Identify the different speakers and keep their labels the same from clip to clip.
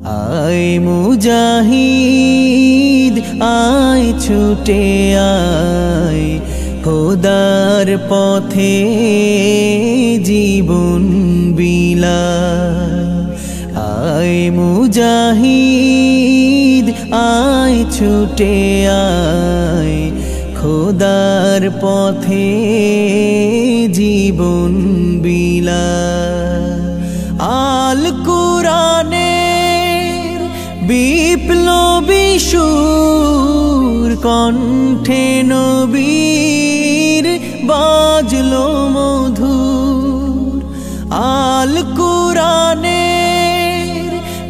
Speaker 1: আয় মুজাহিদ আয় ছুটে আয় খোদার পথে জীবন বিলা। আয় মুজাহিদ আয় ছুটে আয় খোদার পথে জীবন বিলা। আল কুরআনের বিপ্লবী সুর কণ্ঠে নবীর বাজলো মধুর। আল কুরআনের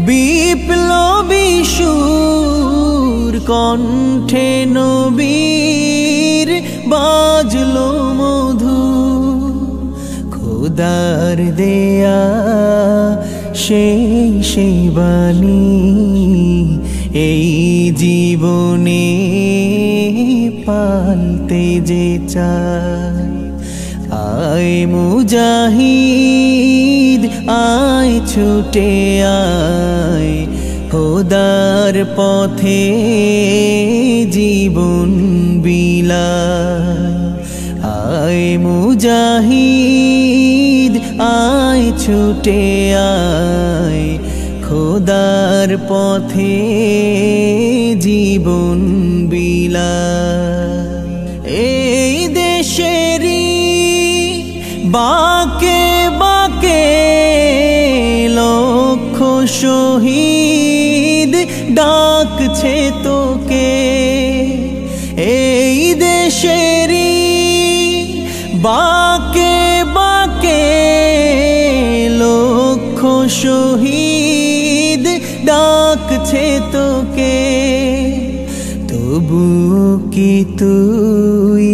Speaker 1: বিপ্লবী সুর কণ্ঠে নবীর বাজলো মধুর। খোদার দেয়া সেই বাণী এই জীবনে পালতে যে চায়। আয় মুজাহিদ আয় ছুটে আয় খোদার পথে জীবন বিলা। আয় মুজাহিদ আয় ছুটে আয় খোদার পথে জীবন বিলা। এই দেশেরই বাকে বাকে লক্ষ শহীদ ডাকছে তোকে। এই দেশেরই বাকে বাকে লক্ষ শহীদ ডাকছে তোকে। তবু কি তুই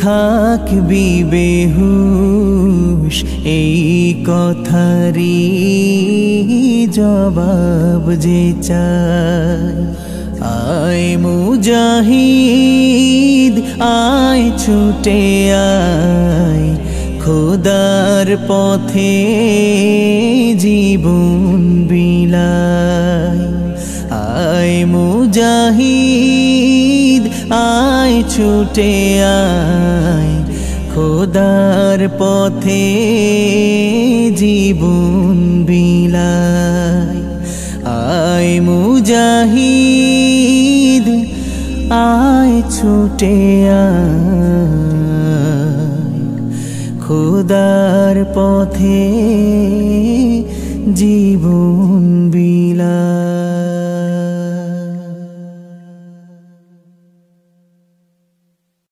Speaker 1: থাকবি বেহুশ এই কথারই জবাব যে চায়। আয় মুজাহিদ আয় ছুটে আয় খোদার পথে জীবন বিলায়। আয় মুজাহিদ আয় ছুটে আয় খোদার পথে জীবন বিলায়। আয় মুজাহিদ আয় ছুটে আয় খোদার পথে